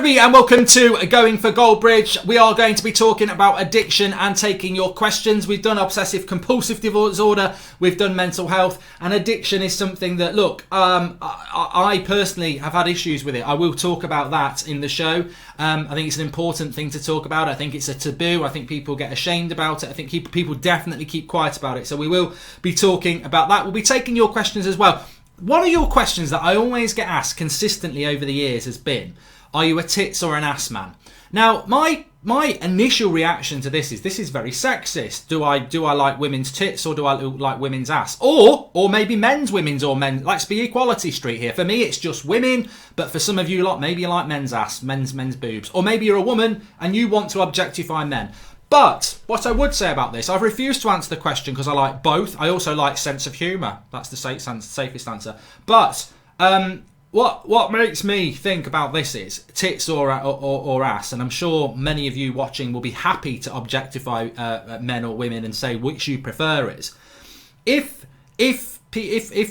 everybody, and welcome to Going for Goldbridge. We are going to be talking about addiction and taking your questions. We've done obsessive compulsive disorder, we've done mental health, and addiction is something that, look, I personally have had issues with it. I will talk about that in the show. I think it's an important thing to talk about. I think it's a taboo. I think people get ashamed about it. I think people definitely keep quiet about it. So we will be talking about that. We'll be taking your questions as well. One of your questions that I always get asked consistently over the years has been, are you a tits or an ass man? Now, my initial reaction to this is very sexist. Do I like women's tits or do I like women's ass? Or maybe women's or men. Let's be equality street here. For me, it's just women, but for some of you lot, maybe you like men's ass, men's boobs. Or maybe you're a woman and you want to objectify men. But what I would say about this, I've refused to answer the question because I like both. I also like sense of humour. That's the safest answer. But what makes me think about this is tits or ass, and I'm sure many of you watching will be happy to objectify men or women and say which you prefer is. If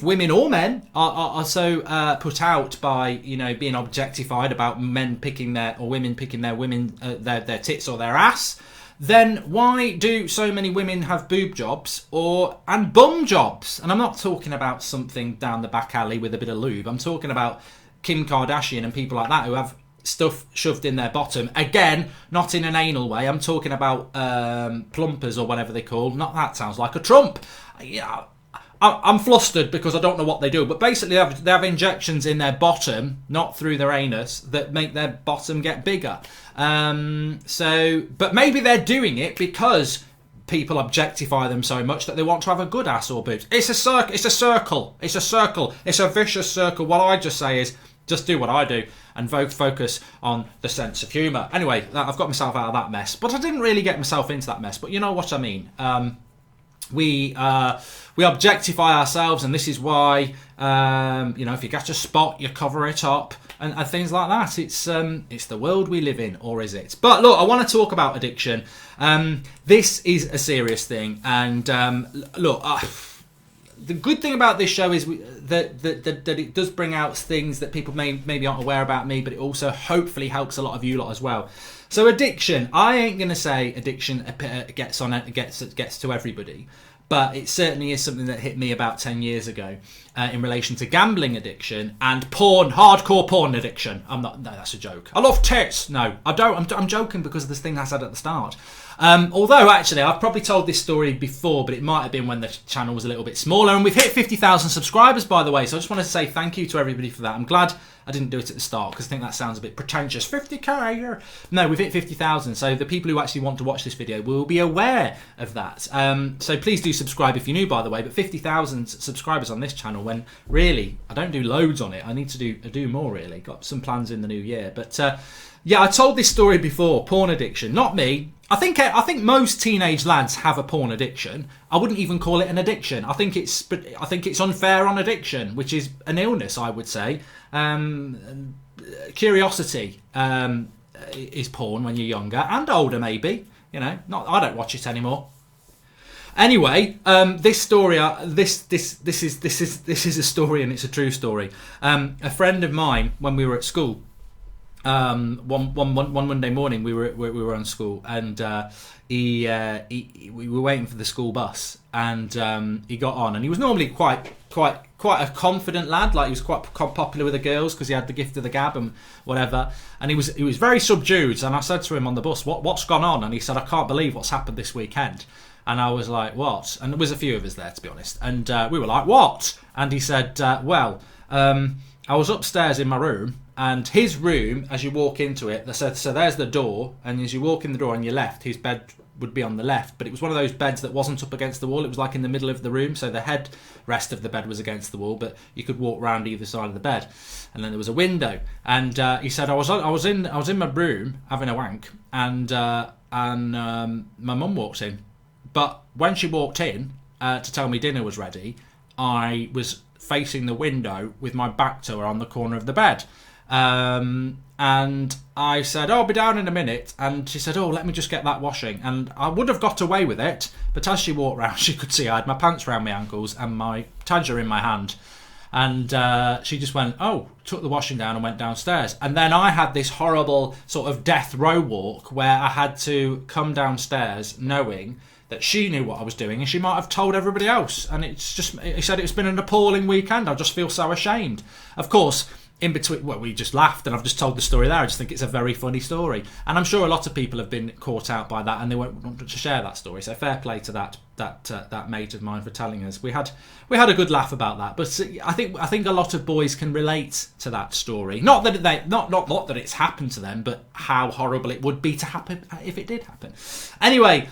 women or men are so put out by being objectified about men picking their or women picking their tits or their ass, then why do so many women have boob jobs and bum jobs? And I'm not talking about something down the back alley with a bit of lube. I'm talking about Kim Kardashian and people like that who have stuff shoved in their bottom. Again, not in an anal way. I'm talking about plumpers or whatever they call. Not that sounds like a Trump. Yeah. I'm flustered because I don't know what they do, but basically they have injections in their bottom, not through their anus, that make their bottom get bigger. But maybe they're doing it because people objectify them so much that they want to have a good ass or boobs. It's a circle. It's a vicious circle. What I just say is just do what I do and focus on the sense of humour. Anyway, I've got myself out of that mess, but I didn't really get myself into that mess. But you know what I mean. We objectify ourselves, and this is why if you get a spot, you cover it up, and things like that. It's the world we live in, or is it? But look, I want to talk about addiction. This is a serious thing, and the good thing about this show is that it does bring out things that people maybe aren't aware about me, but it also hopefully helps a lot of you lot as well. So addiction, I ain't gonna say addiction gets to everybody, but it certainly is something that hit me about 10 years ago in relation to gambling addiction and hardcore porn addiction. No, that's a joke. I love tits. No, I don't. I'm joking because of this thing I said at the start. Although, actually, I've probably told this story before, but it might have been when the channel was a little bit smaller. And we've hit 50,000 subscribers, by the way. So I just want to say thank you to everybody for that. I'm glad I didn't do it at the start because I think that sounds a bit pretentious. 50k? No, we've hit 50,000. So the people who actually want to watch this video will be aware of that. So please do subscribe if you're new, by the way. But 50,000 subscribers on this channel when really I don't do loads on it. I need to do more, really. Got some plans in the new year. But yeah, I told this story before. Porn addiction. Not me. I think most teenage lads have a porn addiction. I wouldn't even call it an addiction. I think it's unfair on addiction, which is an illness, I would say. Curiosity is porn when you're younger and older, maybe. I don't watch it anymore. Anyway, this story, this is a story, and it's a true story. A friend of mine, when we were at school. One Monday morning we were on school, and we were waiting for the school bus, and he got on, and he was normally quite a confident lad, like he was quite popular with the girls because he had the gift of the gab and whatever, and he was very subdued. And I said to him on the bus, what's gone on? And he said, I can't believe what's happened this weekend. And I was like, what? And there was a few of us there, to be honest, and we were like, what? And he said, I was upstairs in my room, and his room, as you walk into it, so there's the door, and as you walk in the door on your left, his bed would be on the left, but it was one of those beds that wasn't up against the wall. It was like in the middle of the room, so the head rest of the bed was against the wall, but you could walk round either side of the bed. And then there was a window, and he said, I was in my room having a wank, and my mum walked in, but when she walked in to tell me dinner was ready, I was facing the window with my back to her on the corner of the bed. And I said, I'll be down in a minute. And she said, let me just get that washing. And I would have got away with it, but as she walked round, she could see I had my pants round my ankles and my tadger in my hand. And she just went, took the washing down and went downstairs. And then I had this horrible sort of death row walk where I had to come downstairs knowing that she knew what I was doing and she might have told everybody else. And he said it's been an appalling weekend. I just feel so ashamed. Of course, in between, we just laughed, and I've just told the story there. I just think it's a very funny story, and I'm sure a lot of people have been caught out by that, and they won't want to share that story. So fair play to that mate of mine for telling us. We had a good laugh about that, but I think a lot of boys can relate to that story. Not that that it's happened to them, but how horrible it would be to happen if it did happen. Anyway.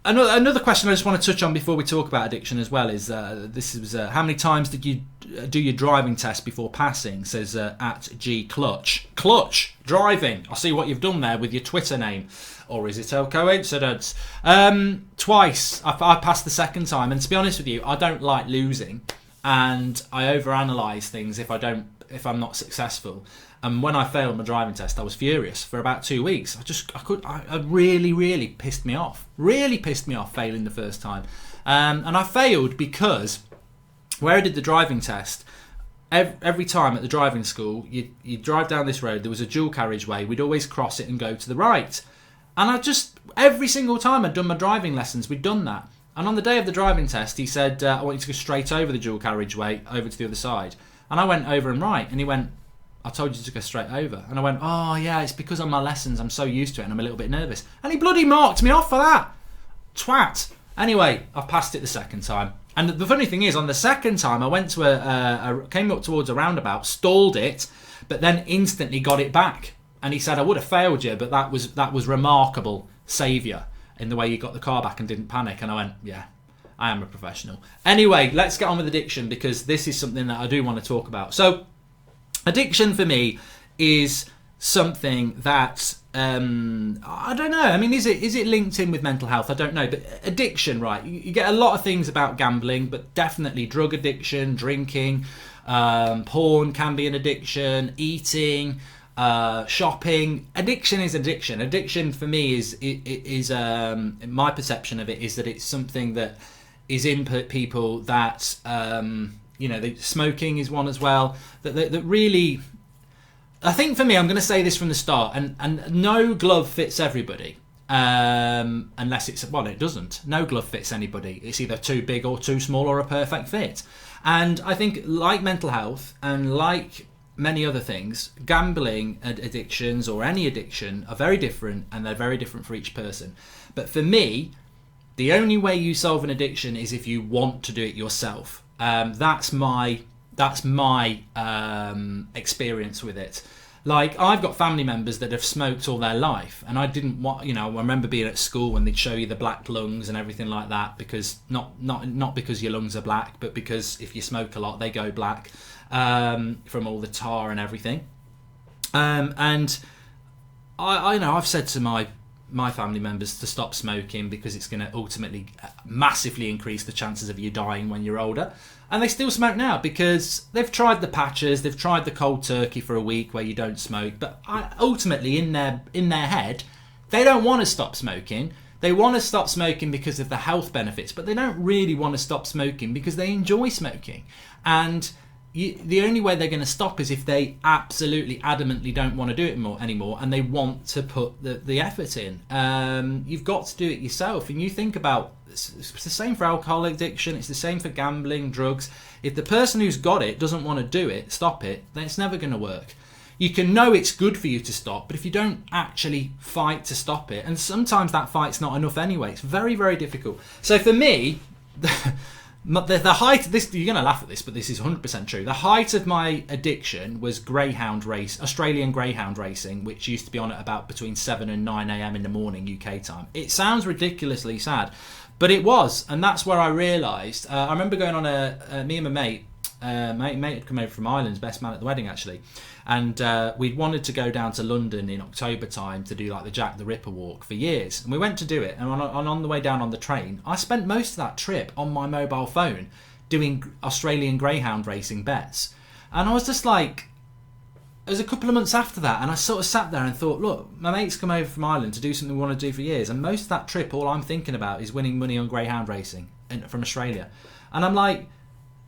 Another question I just want to touch on before we talk about addiction as well is how many times did you do your driving test before passing? Says at G Clutch driving. I see what you've done there with your Twitter name, or is it a coincidence? Twice. I passed the second time, and to be honest with you, I don't like losing, and I overanalyze things if I'm not successful. And when I failed my driving test, I was furious for about 2 weeks. It really pissed me off. Really pissed me off failing the first time. And I failed because where I did the driving test, every time at the driving school, you drive down this road, there was a dual carriageway. We'd always cross it and go to the right. And every single time I'd done my driving lessons, we'd done that. And on the day of the driving test, he said, I want you to go straight over the dual carriageway, over to the other side. And I went over and right. And he went, I told you to go straight over. And I went, oh yeah, it's because on my lessons I'm so used to it and I'm a little bit nervous. And he bloody marked me off for that. Twat. Anyway, I've passed it the second time. And the funny thing is, on the second time I went to came up towards a roundabout, stalled it, but then instantly got it back. And he said, I would have failed you, but that was remarkable saviour in the way you got the car back and didn't panic. And I went, yeah, I am a professional. Anyway, let's get on with addiction, because this is something that I do want to talk about. So addiction for me is something that I don't know. I mean, is it linked in with mental health? I don't know. But addiction, right? You get a lot of things about gambling, but definitely drug addiction, drinking, porn can be an addiction, eating, shopping. Addiction is addiction. Addiction for me is my perception of it is that it's something that is in people that smoking is one as well. That really, I think for me, I'm going to say this from the start, and no glove fits everybody, unless it doesn't. No glove fits anybody. It's either too big or too small or a perfect fit. And I think, like mental health and like many other things, gambling addictions or any addiction are very different, and they're very different for each person. But for me, the only way you solve an addiction is if you want to do it yourself. That's my experience with it. Like, I've got family members that have smoked all their life, and I didn't want, I remember being at school when they'd show you the black lungs and everything like that, because not because your lungs are black, but because if you smoke a lot, they go black from all the tar and everything. And I've said to my family members to stop smoking because it's going to ultimately massively increase the chances of you dying when you're older. And they still smoke now because they've tried the patches, they've tried the cold turkey for a week where you don't smoke, but ultimately in their head, they don't want to stop smoking. They want to stop smoking because of the health benefits, but they don't really want to stop smoking because they enjoy smoking. And the only way they're going to stop is if they absolutely adamantly don't want to do it anymore, and they want to put the effort in. You've got to do it yourself. And you think about, it's the same for alcohol addiction, it's the same for gambling, drugs. If the person who's got it doesn't want to do it, stop it, then it's never going to work. You can know it's good for you to stop, but if you don't actually fight to stop it, and sometimes that fight's not enough anyway, it's very, very difficult. So for me, the height of this, you're going to laugh at this, but this is 100% true. The height of my addiction was Australian greyhound racing, which used to be on at about between 7 and 9 a.m. in the morning UK time. It sounds ridiculously sad, but it was, and that's where I realised. I remember going on me and my mate had come over from Ireland, best man at the wedding actually, and we'd wanted to go down to London in October time to do like the Jack the Ripper walk for years, and we went to do it, and on the way down on the train, I spent most of that trip on my mobile phone doing Australian greyhound racing bets. And I was just like, it was a couple of months after that, and I sort of sat there and thought, look, my mate's come over from Ireland to do something we want to do for years, and most of that trip all I'm thinking about is winning money on greyhound racing from Australia. And I'm like,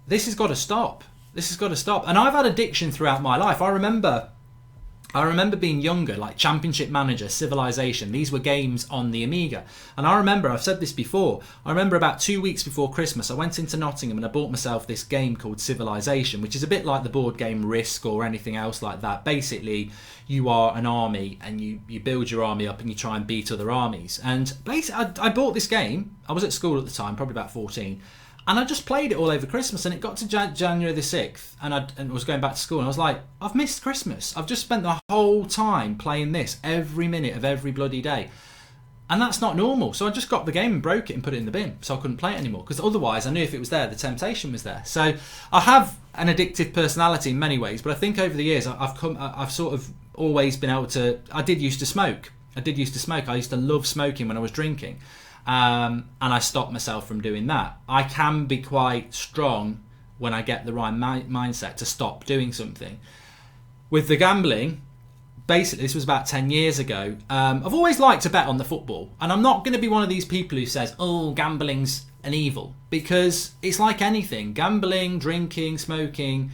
this has got to stop. This has got to stop. And I've had addiction throughout my life. I remember being younger, like Championship Manager, Civilization. These were games on the Amiga. And I remember, I've said this before, I remember about 2 weeks before Christmas, I went into Nottingham and I bought myself this game called Civilization, which is a bit like the board game Risk or anything else like that. Basically, you are an army and you build your army up and you try and beat other armies. And basically, I bought this game. I was at school at the time, probably about 14. And I just played it all over Christmas, and it got to January the 6th, and I was going back to school, and I was like, I've missed Christmas. I've just spent the whole time playing this, every minute of every bloody day. And that's not normal. So I just got the game and broke it and put it in the bin, so I couldn't play it anymore. Because otherwise, I knew if it was there, the temptation was there. So I have an addictive personality in many ways, but I think over the years, I've sort of always been able to... I used to smoke. I used to love smoking when I was drinking. And I stopped myself from doing that. I can be quite strong when I get the right mindset to stop doing something. With the gambling, basically this was about 10 years ago. I've always liked to bet on the football, and I'm not going to be one of these people who says, oh, gambling's an evil, because it's like anything. Gambling, drinking, smoking,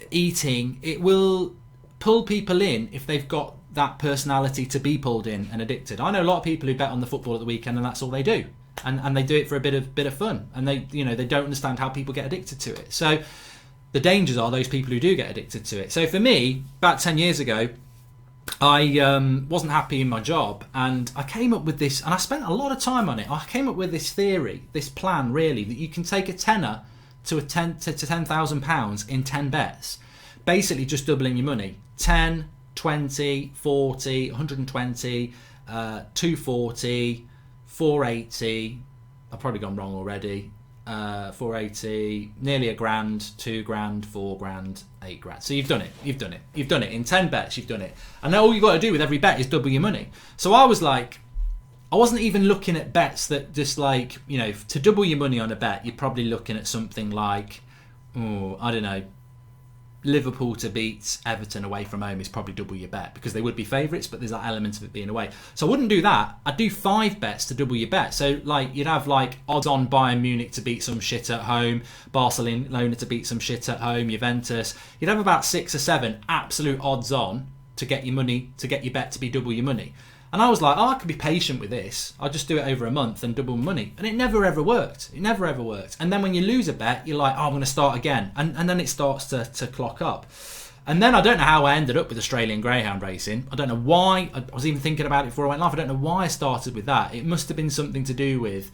eating, it will pull people in if they've got that personality to be pulled in and addicted. I know a lot of people who bet on the football at the weekend and that's all they do, and they do it for a bit of fun, and they don't understand how people get addicted to it. So the dangers are those people who do get addicted to it. So for me, about 10 years ago, I wasn't happy in my job, and I came up with this, and I spent a lot of time on it. I came up with this theory, this plan really, that you can take a tenner to £10,000 in 10 bets, basically just doubling your money. 10, 20, 40, 120, 240, 480. I've probably gone wrong already. 480, nearly £1,000, £2,000, £4,000, £8,000. So you've done it in 10 bets. You've done it, and then all you've got to do with every bet is double your money. So I was like, I wasn't even looking at bets that just like, to double your money on a bet, you're probably looking at something like, I don't know, Liverpool to beat Everton away from home is probably double your bet, because they would be favourites, but there's that element of it being away. So I wouldn't do that. I'd do 5 bets to double your bet. So like you'd have like odds on Bayern Munich to beat some shit at home, Barcelona to beat some shit at home, Juventus. You'd have about 6 or 7 absolute odds on to get your money, to get your bet to be double your money. And I was like, I could be patient with this. I'll just do it over a month and double my money. And it never ever worked. And then when you lose a bet, you're like, I'm going to start again. And then it starts to clock up. And then I don't know how I ended up with Australian Greyhound racing. I don't know why. I was even thinking about it before I went live. I don't know why I started with that. It must have been something to do with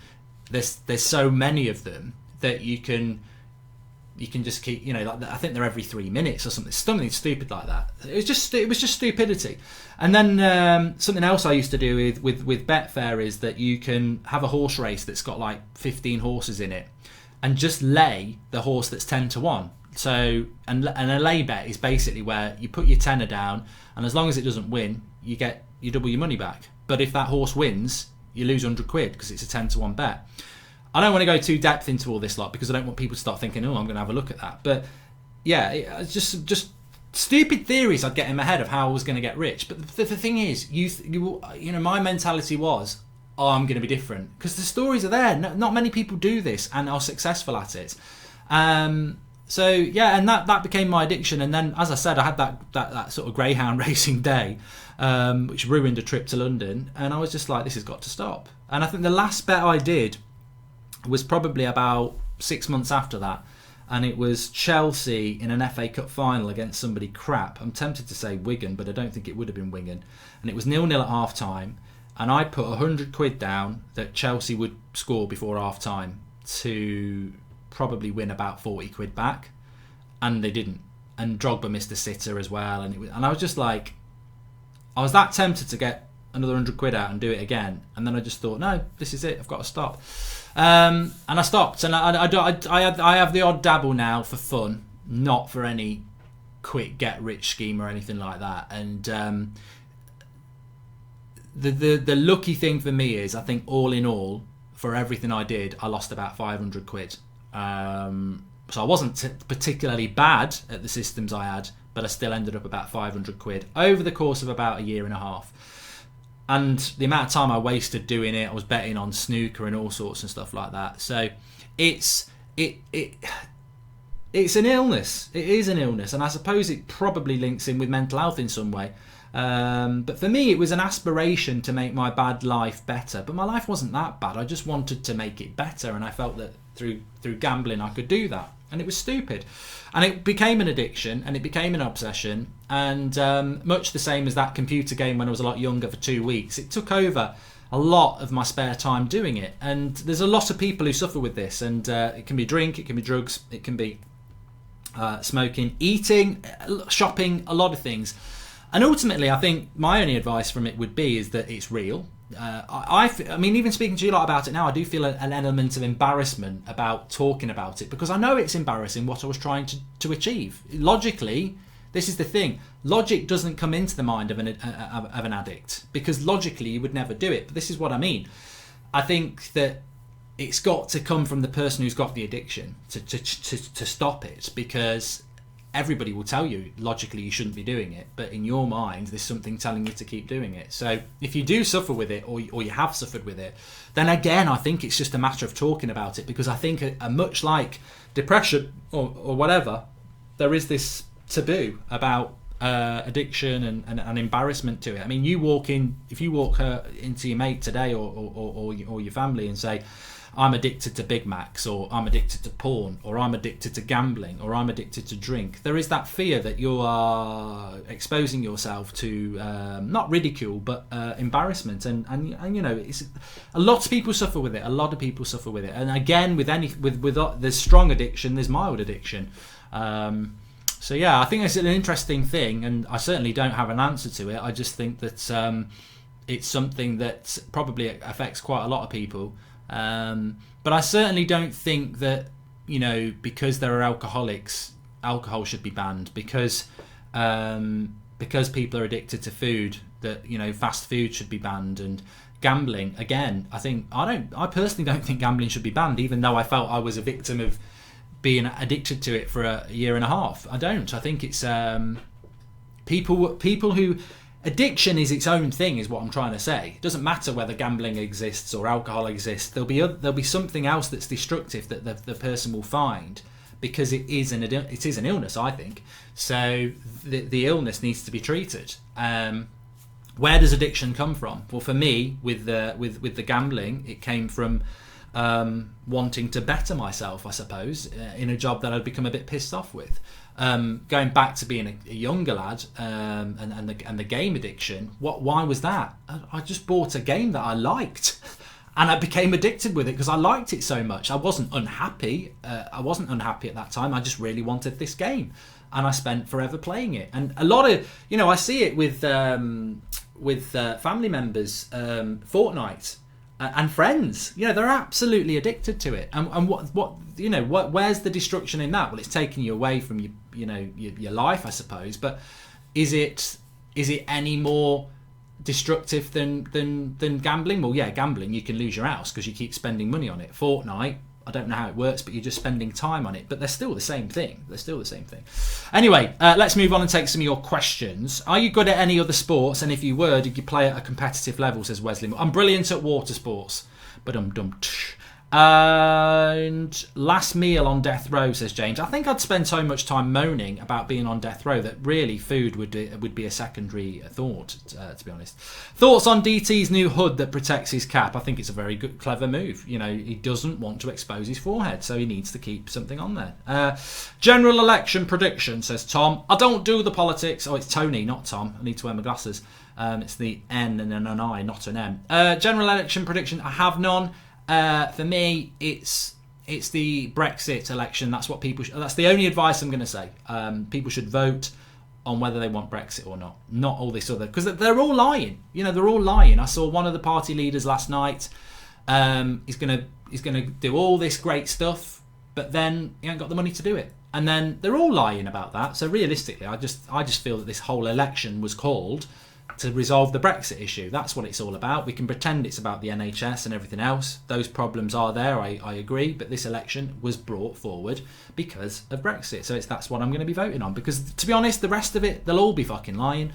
there's so many of them that you can just keep, like I think they're every 3 minutes or something stupid like that. It was just stupidity. And then something else I used to do with Betfair is that you can have a horse race that's got like 15 horses in it, and just lay the horse that's 10 to 1. So and a lay bet is basically where you put your tenner down, and as long as it doesn't win, you double your money back. But if that horse wins, you lose £100 because it's a 10 to 1 bet. I don't want to go too depth into all this lot, because I don't want people to start thinking, I'm going to have a look at that. But yeah, it's just stupid theories I'd get in my head of how I was going to get rich. But the thing is, my mentality was, I'm going to be different, because the stories are there. Not many people do this and are successful at it. So yeah, and that became my addiction. And then, as I said, I had that sort of greyhound racing day, which ruined a trip to London. And I was just like, this has got to stop. And I think the last bet I did was probably about 6 months after that, and it was Chelsea in an FA Cup final against somebody crap. I'm tempted to say Wigan, but I don't think it would have been Wigan. And it was 0-0 at half time, and I put £100 down that Chelsea would score before half time to probably win about £40 back, and they didn't. And Drogba missed a sitter as well, and I was just like, I was that tempted to get another £100 out and do it again, and then I just thought, no, this is it, I've got to stop. And I stopped, and I have the odd dabble now for fun, not for any quick get rich scheme or anything like that. And the lucky thing for me is, I think all in all, for everything I did, I lost about £500. So I wasn't particularly bad at the systems I had, but I still ended up about £500 over the course of about a year and a half. And the amount of time I wasted doing it, I was betting on snooker and all sorts and stuff like that. So it's an illness. It is an illness, and I suppose it probably links in with mental health in some way. But for me, it was an aspiration to make my bad life better. But my life wasn't that bad. I just wanted to make it better, and I felt that through gambling I could do that. And it was stupid. And it became an addiction, and it became an obsession. And much the same as that computer game when I was a lot younger for 2 weeks, it took over a lot of my spare time doing it. And there's a lot of people who suffer with this. And it can be drink, it can be drugs, it can be smoking, eating, shopping, a lot of things. And ultimately, I think my only advice from it would be is that it's real. I mean, even speaking to you a lot about it now, I do feel an element of embarrassment about talking about it, because I know it's embarrassing what I was trying to achieve. Logically, this is the thing. Logic doesn't come into the mind of an addict, because logically you would never do it. But this is what I mean. I think that it's got to come from the person who's got the addiction to stop it, because everybody will tell you logically you shouldn't be doing it, but in your mind there's something telling you to keep doing it. So if you do suffer with it, or you have suffered with it, then again I think it's just a matter of talking about it, because I think a much like depression or whatever, there is this taboo about addiction and embarrassment to it. I mean, if you walk into your mate today or your family and say, I'm addicted to Big Macs, or I'm addicted to porn, or I'm addicted to gambling, or I'm addicted to drink, there is that fear that you are exposing yourself to not ridicule but embarrassment, and you know, it's a lot of people suffer with it. And again, with there's strong addiction, there's mild addiction. So yeah, I think it's an interesting thing, and I certainly don't have an answer to it. I just think that it's something that probably affects quite a lot of people. But I certainly don't think that, you know, because there are alcoholics, alcohol should be banned. Because people are addicted to food, that, you know, fast food should be banned. And gambling, again, I personally don't think gambling should be banned, even though I felt I was a victim of being addicted to it for a year and a half. I don't. I think it's people who... Addiction is its own thing, is what I'm trying to say. It doesn't matter whether gambling exists or alcohol exists. There'll be something else that's destructive that the person will find, because it is an illness, I think. So the illness needs to be treated. Where does addiction come from? Well, for me, with the gambling, it came from wanting to better myself, I suppose, in a job that I'd become a bit pissed off with. Going back to being a younger lad, and the game addiction. Why was that? I just bought a game that I liked, and I became addicted with it because I liked it so much. I wasn't unhappy. I wasn't unhappy at that time. I just really wanted this game, and I spent forever playing it. And a lot of, you know, I see it with family members, Fortnite. And friends, you know, they're absolutely addicted to it. And what you know, where's the destruction in that? Well, it's taking you away from your life, I suppose. But is it any more destructive than gambling? Well, yeah, gambling, you can lose your house because you keep spending money on it. Fortnite, I don't know how it works, but you're just spending time on it. But they're still the same thing. Anyway, let's move on and take some of your questions. Are you good at any other sports? And if you were, did you play at a competitive level, says Wesley? I'm brilliant at water sports, but I'm dumb. And last meal on death row, says James. I think I'd spend so much time moaning about being on death row that really food would be a secondary thought, to be honest. Thoughts on DT's new hood that protects his cap? I think it's a very good, clever move. You know, he doesn't want to expose his forehead, so he needs to keep something on there. General election prediction, says Tom. I don't do the politics. Oh, it's Tony, not Tom. I need to wear my glasses. It's the N and then an I, not an M. General election prediction, I have none. For me, it's the Brexit election. That's what people. That's the only advice I'm going to say. People should vote on whether they want Brexit or not. Not all this other, because they're all lying. You know, they're all lying. I saw one of the party leaders last night. He's gonna do all this great stuff, but then he ain't got the money to do it. And then they're all lying about that. So realistically, I just feel that this whole election was called to resolve the Brexit issue. That's what it's all about. We can pretend it's about the NHS and everything else. Those problems are there, I agree, but this election was brought forward because of Brexit. So that's what I'm going to be voting on, because to be honest, the rest of it, they'll all be fucking lying.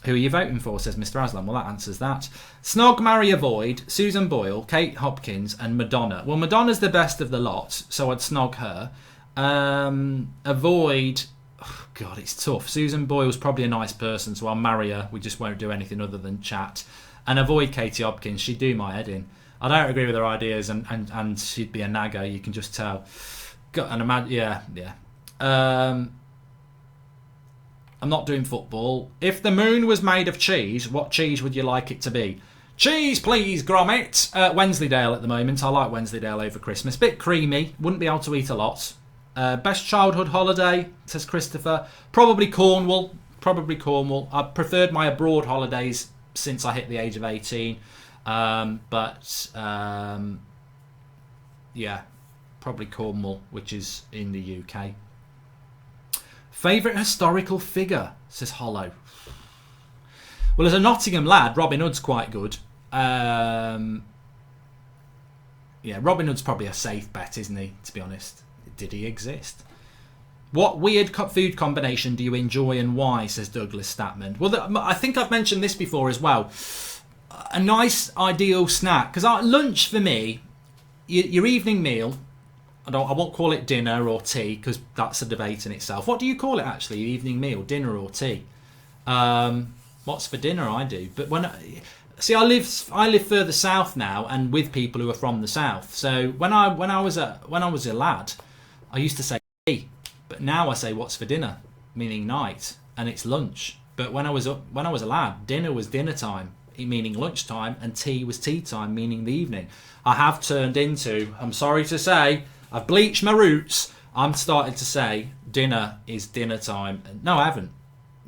Who are you voting for, says Mr. Aslan? Well, that answers that. Snog, marry, avoid, Susan Boyle, Kate Hopkins and Madonna. Well, Madonna's the best of the lot, so I'd snog her. Avoid, oh God, it's tough. Susan Boyle's probably a nice person, so I'll marry her. We just won't do anything other than chat. And avoid Katie Hopkins. She'd do my head in. I don't agree with her ideas, and she'd be a nagger, you can just tell. Yeah. I'm not doing football. If the moon was made of cheese, what cheese would you like it to be? Cheese, please, Gromit. Wensleydale at the moment. I like Wensleydale over Christmas. Bit creamy. Wouldn't be able to eat a lot. Best childhood holiday, says Christopher. Probably Cornwall. I've preferred my abroad holidays since I hit the age of 18. Yeah, probably Cornwall, which is in the UK. Favourite historical figure, says Hollow. Well, as a Nottingham lad, Robin Hood's quite good. Yeah, Robin Hood's probably a safe bet, isn't he, to be honest? Did he exist? What weird food combination do you enjoy and why, says Douglas Statman. Well, I think I've mentioned this before as well. A nice, ideal snack. Because lunch, for me, your evening meal... I won't call it dinner or tea because that's a debate in itself. What do you call it actually? Evening meal, dinner or tea? What's for dinner? I do. But I live further south now and with people who are from the south. So when I was a lad, I used to say tea, but now I say what's for dinner, meaning night, and it's lunch. But when I was a lad, dinner was dinner time, meaning lunchtime, and tea was tea time, meaning the evening. I have turned into, I'm sorry to say, I've bleached my roots. I'm starting to say dinner is dinner time. No, I haven't.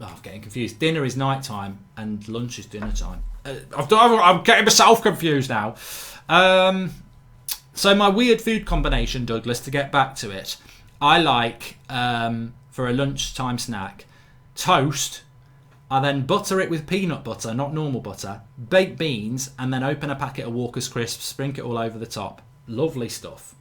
Oh, I'm getting confused. Dinner is night time and lunch is dinner time. I'm getting myself confused now. So my weird food combination, Douglas, to get back to it, I like, for a lunchtime snack, toast. I then butter it with peanut butter, not normal butter, baked beans, and then open a packet of Walker's crisps, sprinkle it all over the top. Lovely stuff.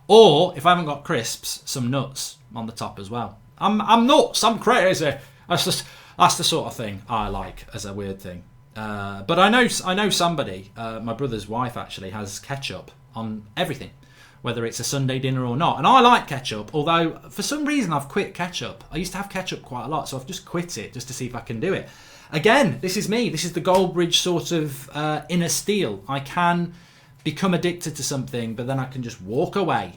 Or, if I haven't got crisps, some nuts on the top as well. I'm nuts, I'm crazy. That's the sort of thing I like as a weird thing. But I know somebody, my brother's wife actually, has ketchup on everything, whether it's a Sunday dinner or not. And I like ketchup, although for some reason I've quit ketchup. I used to have ketchup quite a lot, so I've just quit it just to see if I can do it. Again, this is me. This is the Goldbridge sort of inner steel. I can become addicted to something, but then I can just walk away.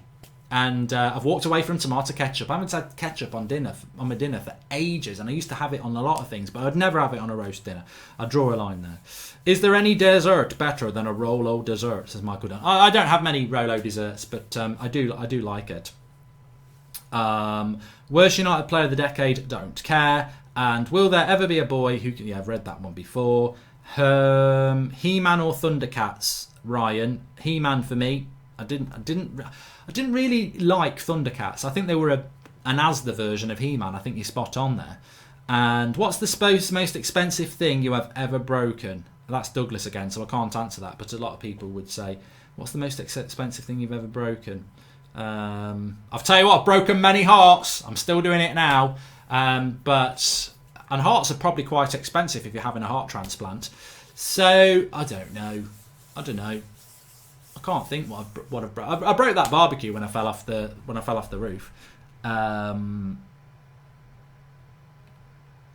And I've walked away from tomato ketchup. I haven't had ketchup on my dinner for ages, and I used to have it on a lot of things, but I'd never have it on a roast dinner. I'd draw a line there. Is there any dessert better than a Rolo dessert, says Michael Dunn. I don't have many Rolo desserts, but I do like it. Worst United player of the decade, don't care. And will there ever be a boy who can... Yeah, I've read that one before. He-Man or Thundercats, Ryan. He-Man for me. I didn't really like Thundercats. I think they were an Asda version of He-Man. I think you're spot on there. And what's the most expensive thing you have ever broken? That's Douglas again, so I can't answer that. But a lot of people would say, what's the most expensive thing you've ever broken? I'll tell you what, I've broken many hearts. I'm still doing it now. And hearts are probably quite expensive if you're having a heart transplant. So I don't know. I can't think what I've broke. I broke that barbecue when I fell off the roof.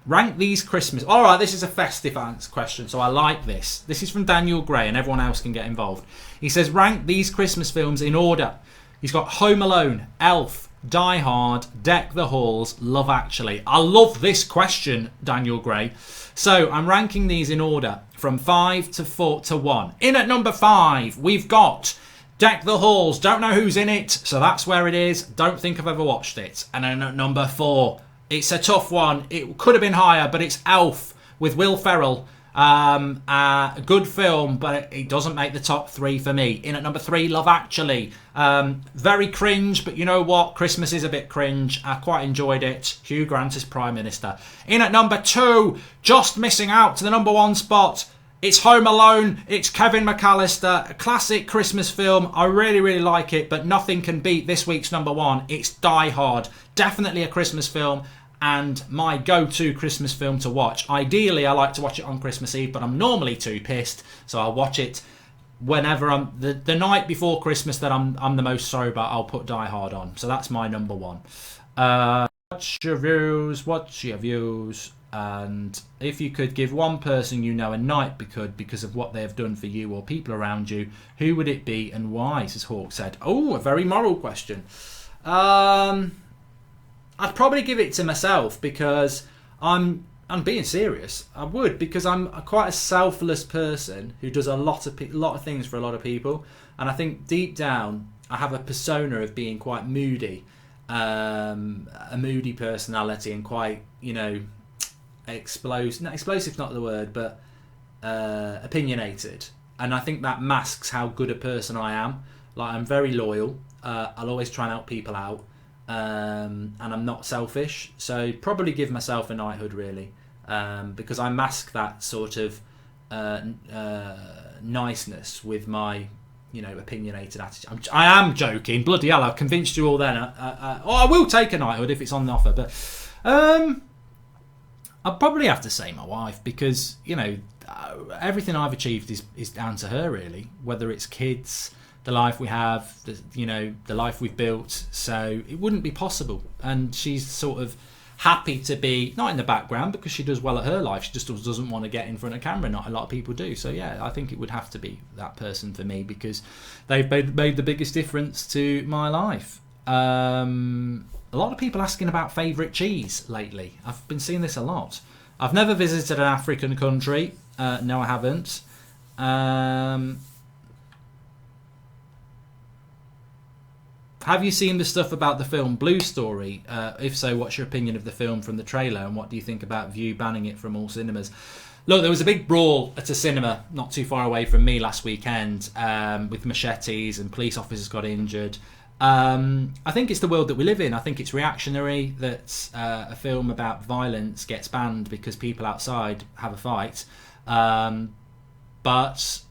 Rank these Christmas. All right, this is a festive question, so I like this. This is from Daniel Gray, and everyone else can get involved. He says rank these Christmas films in order. He's got Home Alone, Elf, Die Hard, Deck the Halls, Love Actually. I love this question, Daniel Gray. So I'm ranking these in order from 5 to 4 to 1. In at number 5, we've got Deck the Halls. Don't know who's in it, so that's where it is. Don't think I've ever watched it. And then at number 4, it's a tough one. It could have been higher, but it's Elf with Will Ferrell. A good film, but it doesn't make the top 3 for me. In at number 3, Love Actually. Very cringe, but you know what? Christmas is a bit cringe. I quite enjoyed it. Hugh Grant is Prime Minister. In at number 2, just missing out to the number 1 spot. It's Home Alone. It's Kevin McAllister. A classic Christmas film. I really, really like it, but nothing can beat this week's number 1. It's Die Hard. Definitely a Christmas film. and my go-to Christmas film to watch. Ideally, I like to watch it on Christmas Eve, but I'm normally too pissed, so I'll watch it whenever I'm the night before Christmas that I'm the most sober. I'll put Die Hard on. So that's my number one. What's your views? And if you could give one person you know a night because of what they have done for you or people around you, who would it be and why? Says Hawk said. Oh, a very moral question. I'd probably give it to myself, because I'm being serious. I would, because I'm quite a selfless person who does a lot of things for a lot of people, and I think deep down I have a persona of being quite moody, a moody personality, and quite, explosive not the word, but opinionated. And I think that masks how good a person I am. Like, I'm very loyal. I'll always try and help people out. And I'm not selfish, so probably give myself a knighthood, really, because I mask that sort of niceness with my, opinionated attitude. I am joking, bloody hell! I've convinced you all. Then, I will take a knighthood if it's on the offer, but I'll probably have to say my wife, because everything I've achieved is down to her, really. Whether it's kids, the life we have, the life we've built, so it wouldn't be possible. And she's sort of happy to be not in the background, because she does well at her life. She just doesn't want to get in front of camera. Not a lot of people do. So yeah, I think it would have to be that person for me, because they've made the biggest difference to my life. A lot of people asking about favourite cheese lately. I've been seeing this a lot. I've never visited an African country. No, I haven't. Have you seen the stuff about the film Blue Story? If so, what's your opinion of the film from the trailer, and what do you think about View banning it from all cinemas? Look, there was a big brawl at a cinema not too far away from me last weekend, with machetes, and police officers got injured. I think it's the world that we live in. I think it's reactionary that a film about violence gets banned because people outside have a fight. But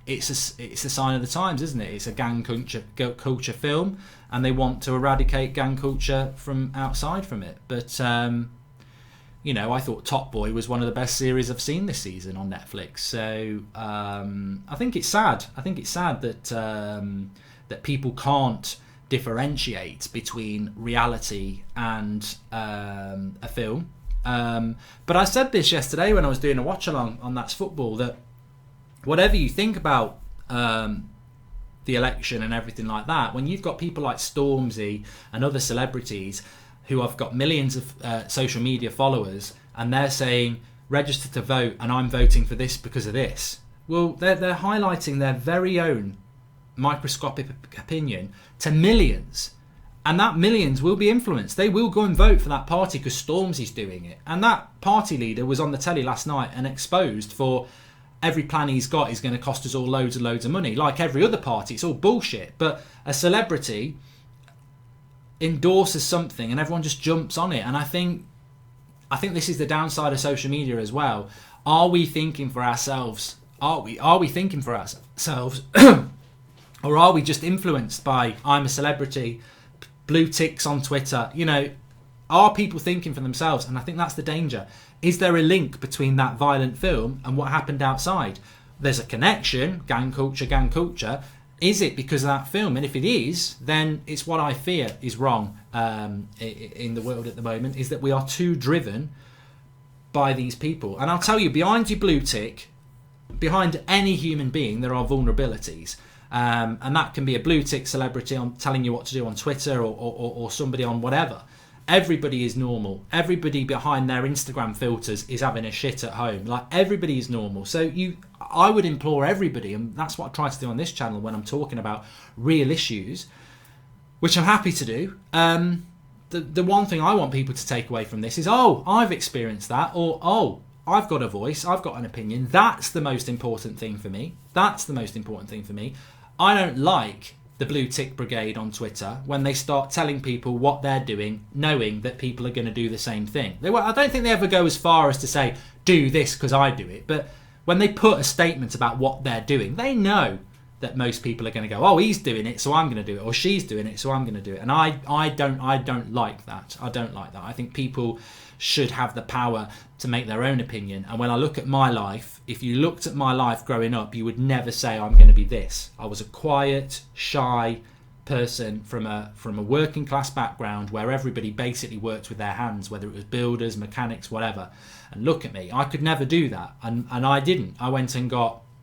it's a sign of the times, isn't it? It's a gang culture film, and they want to eradicate gang culture from outside from it. But I thought Top Boy was one of the best series I've seen this season on Netflix. So I think it's sad. I think it's sad that that people can't differentiate between reality and a film. But I said this yesterday when I was doing a watch along on That's Football, that whatever you think about the election and everything like that, when you've got people like Stormzy and other celebrities who have got millions of social media followers, and they're saying register to vote and I'm voting for this because of this, well, they're highlighting their very own microscopic opinion to millions, and that millions will be influenced. They will go and vote for that party because Stormzy's doing it, and that party leader was on the telly last night and exposed for every plan he's got is going to cost us all loads and loads of money. Like every other party, it's all bullshit. But a celebrity endorses something and everyone just jumps on it. And I think this is the downside of social media as well. Are we thinking for ourselves? Are we thinking for ourselves? Or are we just influenced by, I'm a celebrity, blue ticks on Twitter? Are people thinking for themselves? And I think that's the danger. Is there a link between that violent film and what happened outside? There's a connection, gang culture. Is it because of that film? And if it is, then it's what I fear is wrong in the world at the moment, is that we are too driven by these people. And I'll tell you, behind your blue tick, behind any human being, there are vulnerabilities. And that can be a blue tick celebrity on telling you what to do on Twitter, or somebody on whatever. Everybody is normal. Everybody behind their Instagram filters is having a shit at home. Like, everybody is normal. So I would implore everybody, and that's what I try to do on this channel when I'm talking about real issues, which I'm happy to do. The one thing I want people to take away from this is, I've experienced that, or I've got a voice, I've got an opinion. That's the most important thing for me. I don't like the blue tick brigade on Twitter when they start telling people what they're doing, knowing that people are going to do the same thing. I don't think they ever go as far as to say, do this because I do it. But when they put a statement about what they're doing, they know that most people are going to go, oh, he's doing it, so I'm going to do it, or she's doing it, so I'm going to do it. And I don't like that. I don't like that. I think people should have the power to make their own opinion. And when I look at my life, if you looked at my life growing up, you would never say I'm going to be this. I was a quiet, shy person from a working class background where everybody basically worked with their hands, whether it was builders, mechanics, whatever. And look at me, I could never do that, and I didn't. I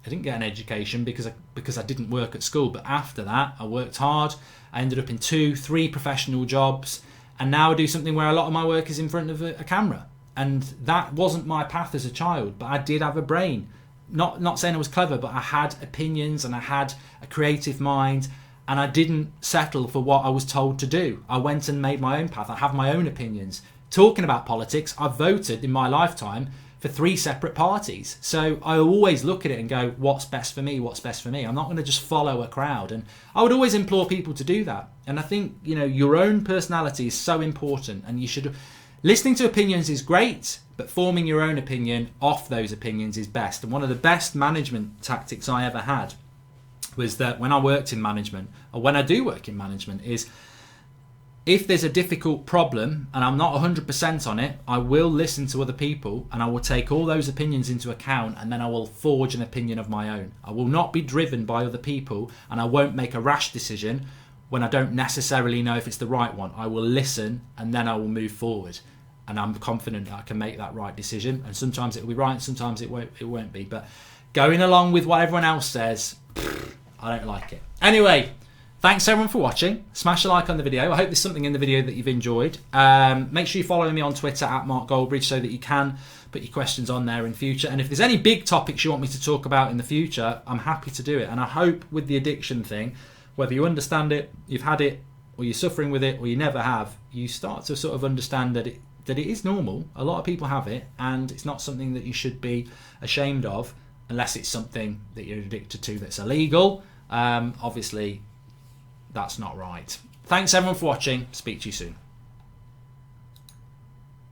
didn't get an education because I didn't work at school, but after that I worked hard. I ended up in 2-3 professional jobs, and now I do something where a lot of my work is in front of a camera. And that wasn't my path as a child, but I did have a brain. Not saying I was clever, but I had opinions and I had a creative mind, and I didn't settle for what I was told to do. I went and made my own path. I have my own opinions. Talking about politics, I've voted in my lifetime for 3 separate parties. So I always look at it and go, what's best for me? What's best for me? I'm not going to just follow a crowd. And I would always implore people to do that. And I think, your own personality is so important, and you should. Listening to opinions is great, but forming your own opinion off those opinions is best. And one of the best management tactics I ever had was that when I worked in management, or when I do work in management, is if there's a difficult problem and I'm not 100% on it, I will listen to other people and I will take all those opinions into account, and then I will forge an opinion of my own. I will not be driven by other people, and I won't make a rash decision when I don't necessarily know if it's the right one. I will listen, and then I will move forward. And I'm confident that I can make that right decision. And sometimes it will be right, and sometimes it won't be. But going along with what everyone else says, I don't like it. Anyway, thanks everyone for watching. Smash a like on the video. I hope there's something in the video that you've enjoyed. Make sure you follow me on Twitter at Mark Goldbridge so that you can put your questions on there in future. And if there's any big topics you want me to talk about in the future, I'm happy to do it. And I hope with the addiction thing, whether you understand it, you've had it, or you're suffering with it, or you never have, you start to sort of understand that it is normal. A lot of people have it, and it's not something that you should be ashamed of, unless it's something that you're addicted to that's illegal. Obviously, that's not right. Thanks everyone for watching. Speak to you soon.